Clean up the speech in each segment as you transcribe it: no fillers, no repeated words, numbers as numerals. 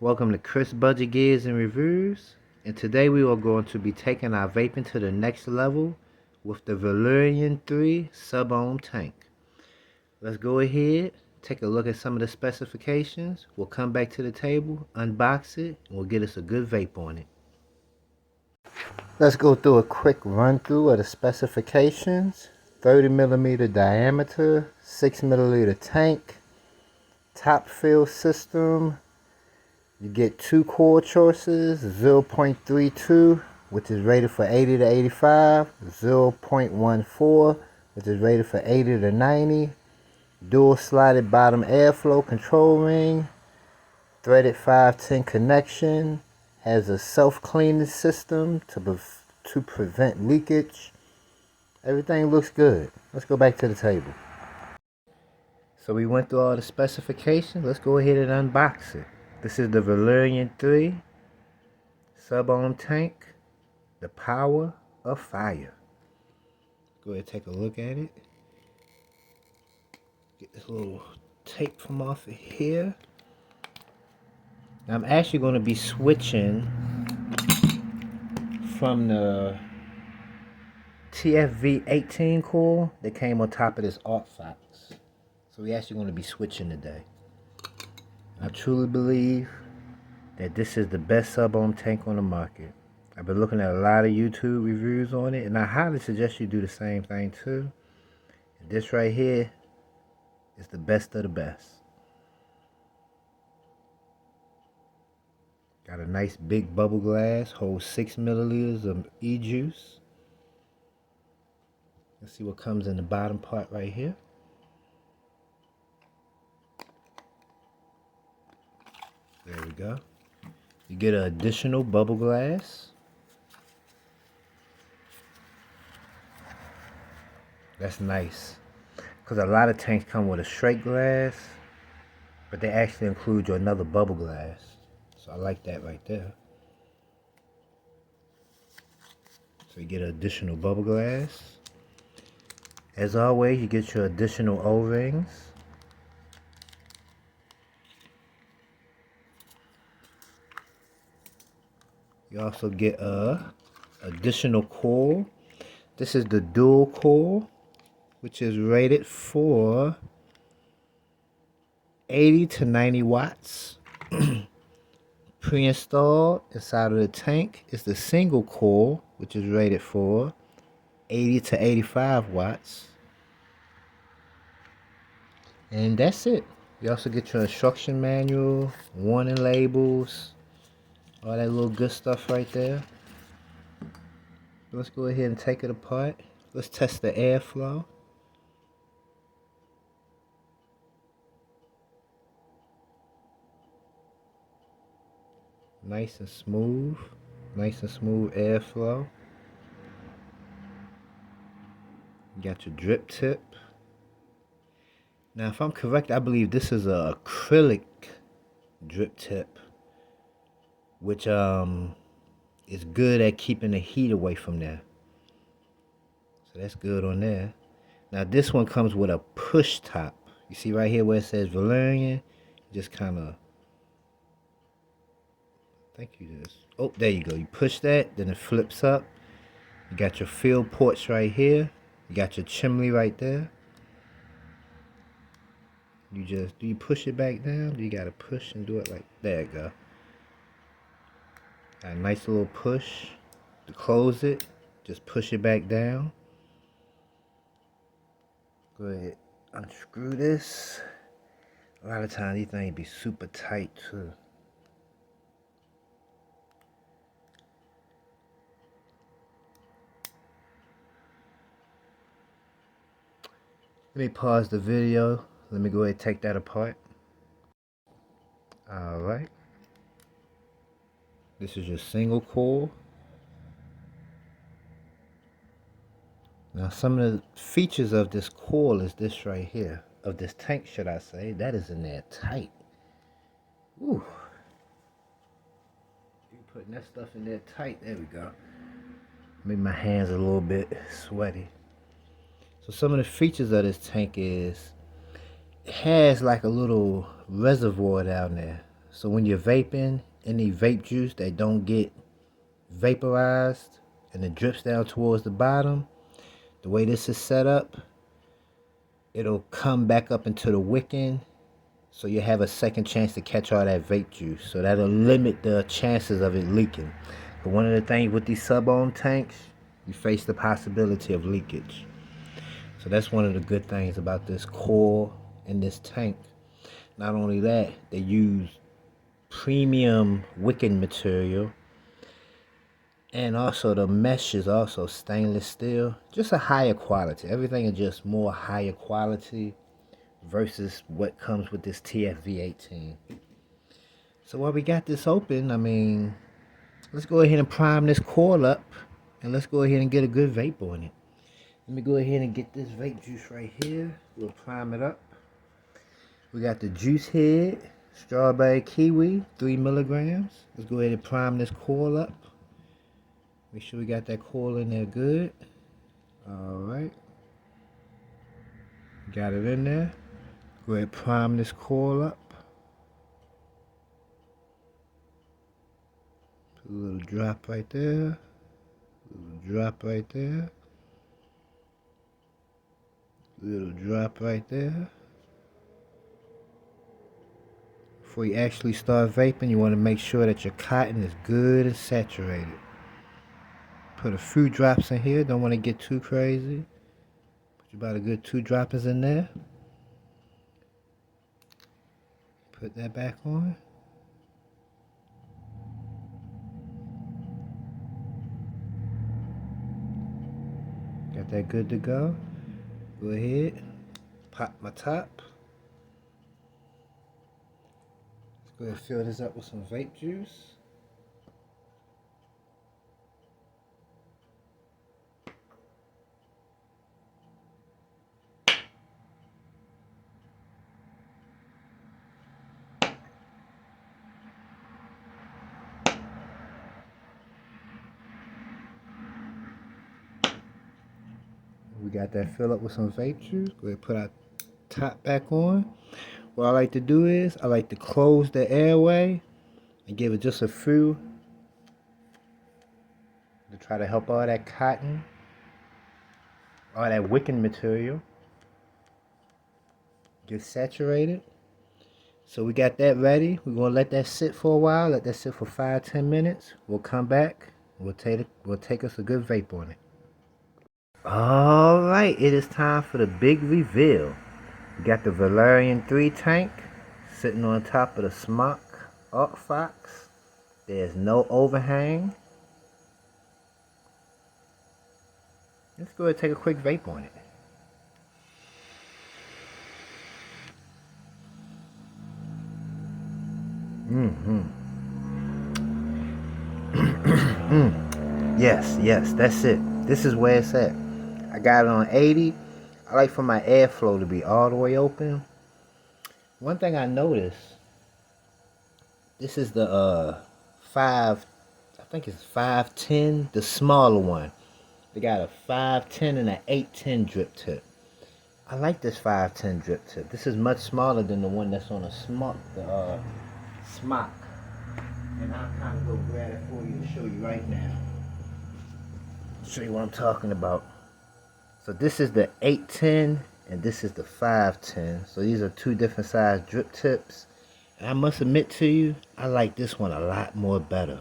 Welcome to Chris Budget Gears and Reviews, and today we are going to be taking our vaping to the next level with the Valyrian 3 Sub Ohm Tank. Let's go ahead, take a look at some of the specifications. We'll come back to the table, unbox it, and we'll get us a good vape on it. Let's go through a quick run through of the specifications. 30mm diameter, 6ml tank, top fill system. You get two core choices, 0.32, which is rated for 80 to 85, 0.14, which is rated for 80 to 90, dual slided bottom airflow control ring, threaded 510 connection, has a self-cleaning system to prevent leakage. Everything looks good. Let's go back to the table. So we went through all the specifications. Let's go ahead and unbox it. This is the Valyrian 3 Sub Ohm Tank, the power of fire. Go ahead and take a look at it. Get this little tape from off of here. Now I'm actually going to be switching from the TFV 18 coil that came on top of this Art Fox. So we're actually going to be switching today. I truly believe that this is the best sub ohm tank on the market. I've been looking at a lot of YouTube reviews on it, and I highly suggest you do the same thing too. And this right here is the best of the best. Got a nice big bubble glass, holds 6ml of e-juice. Let's see what comes in the bottom part right here. There we go. You get an additional bubble glass. That's nice. Because a lot of tanks come with a straight glass, but they actually include you another bubble glass. So I like that right there. So you get an additional bubble glass. As always, you get your additional O-rings. You also get a additional coil. This is the dual coil, which is rated for 80 to 90 watts. Pre-installed inside of the tank is the single coil, which is rated for 80 to 85 watts. And that's it. You also get your instruction manual, warning labels, all that little good stuff right there. Let's go ahead and take it apart. Let's test the airflow. Nice and smooth airflow. You got your drip tip. Now, if I'm correct, I believe this is an acrylic drip tip, which is good at keeping the heat away from there. So that's good on there. Now this one comes with a push top. You see right here where it says Valyrian? Just kind of, thank you just, oh, there you go. You push that, then it flips up. You got your fill ports right here. You got your chimney right there. You just, do you push it back down? Do you got to push and do it like, there you go. Got a nice little push to close it. Just push it back down. Go ahead, unscrew this. A lot of times these things be super tight too. Let me pause the video. Let me go ahead and take that apart. Alright. This is your single coil. Now some of the features of this coil is this right here. Of this tank, should I say. That is in there tight. Ooh. You putting that stuff in there tight. There we go. Make my hands a little bit sweaty. So some of the features of this tank is it has like a little reservoir down there. So when you're vaping, any vape juice that don't get vaporized and it drips down towards the bottom, the way this is set up, it'll come back up into the wicking, so you have a second chance to catch all that vape juice. So that'll limit the chances of it leaking. But one of the things with these sub ohm tanks, you face the possibility of leakage. So that's one of the good things about this core and this tank. Not only that, they use premium wicking material, and also the mesh is also stainless steel, just a higher quality. Everything is just more higher quality versus what comes with this TFV18. So while we got this open, I mean, let's go ahead and prime this coil up, and let's go ahead and get a good vape on it. Let me go ahead and get this vape juice right here. We'll prime it up. We got the juice head, strawberry kiwi, 3 milligrams. Let's go ahead and prime this coil up. Make sure we got that coil in there good. Alright. Got it in there. Go ahead and prime this coil up. Put a little drop right there. A little drop right there. A little drop right there. Before you actually start vaping, you want to make sure that your cotton is good and saturated. Put a few drops in here. Don't want to get too crazy. Put about a good 2 droppers in there. Put that back on. Got that good to go. Go ahead. Pop my top. Let's go ahead and fill this up with some vape juice. We got that fill up with some vape juice. Go ahead and put our top back on. What I like to do is I like to close the airway and give it just a few to try to help all that cotton, all that wicking material get saturated. So we got that ready. We're gonna let that sit for a while. Let that sit for 5-10 minutes. We'll come back. We'll take us a good vape on it. All right, it is time for the big reveal. We got the Valyrian 3 tank sitting on top of the Smock Arc Fox. There's no overhang. Let's go ahead and take a quick vape on it. Yes, that's it. This is where it's at. I got it on 80. I like for my airflow to be all the way open. One thing I noticed, this is the 5, I think it's 510, the smaller one. They got a 510 and an 810 drip tip. I like this 510 drip tip. This is much smaller than the one that's on a Smock, the Smock. And I'll kind of go grab it for you to show you right now. Show you what I'm talking about. So this is the 810 and this is the 510. So these are 2 different size drip tips. And I must admit to you, I like this one a lot more better.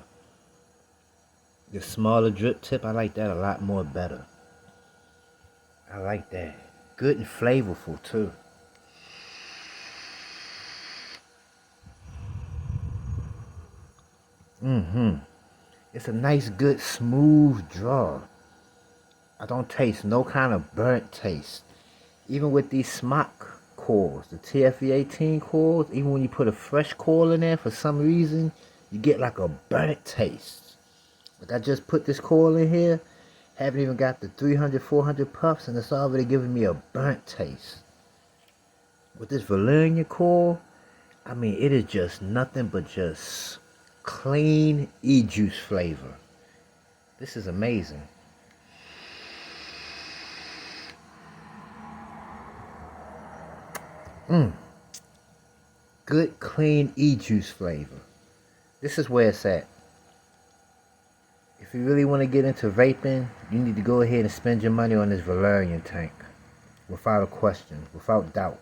The smaller drip tip, I like that a lot more better. I like that. Good and flavorful too. It's a nice, good, smooth draw. I don't taste no kind of burnt taste. Even with these Smock coils, the TFV18 coils, even when you put a fresh coil in there, for some reason, you get like a burnt taste. Like I just put this coil in here, haven't even got the 300, 400 puffs, and it's already giving me a burnt taste. With this Valyrian coil, I mean, it is just nothing but just clean e-juice flavor. This is amazing. good, clean e-juice flavor. This is where it's at. If you really want to get into vaping, you need to go ahead and spend your money on this Valyrian tank. Without a question, without doubt.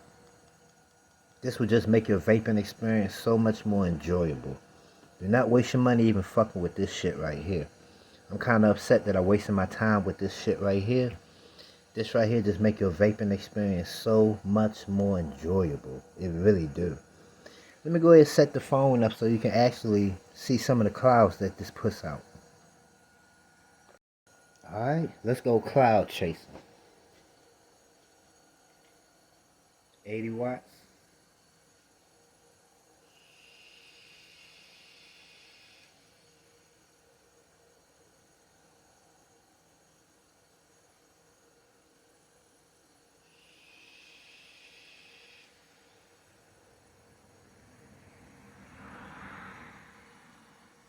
This will just make your vaping experience so much more enjoyable. Do not waste your money even fucking with this shit right here. I'm kind of upset that I wasted my time with this shit right here. This right here just make your vaping experience so much more enjoyable. It really do. Let me go ahead and set the phone up so you can actually see some of the clouds that this puts out. Alright, let's go cloud chasing. 80 watts.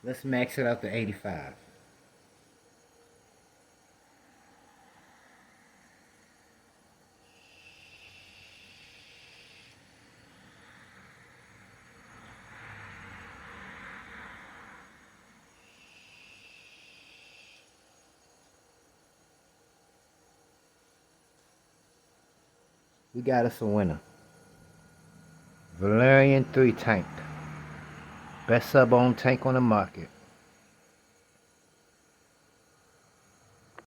Let's max it out to 85. We got us a winner. Valyrian 3 tank. Best sub ohm tank on the market.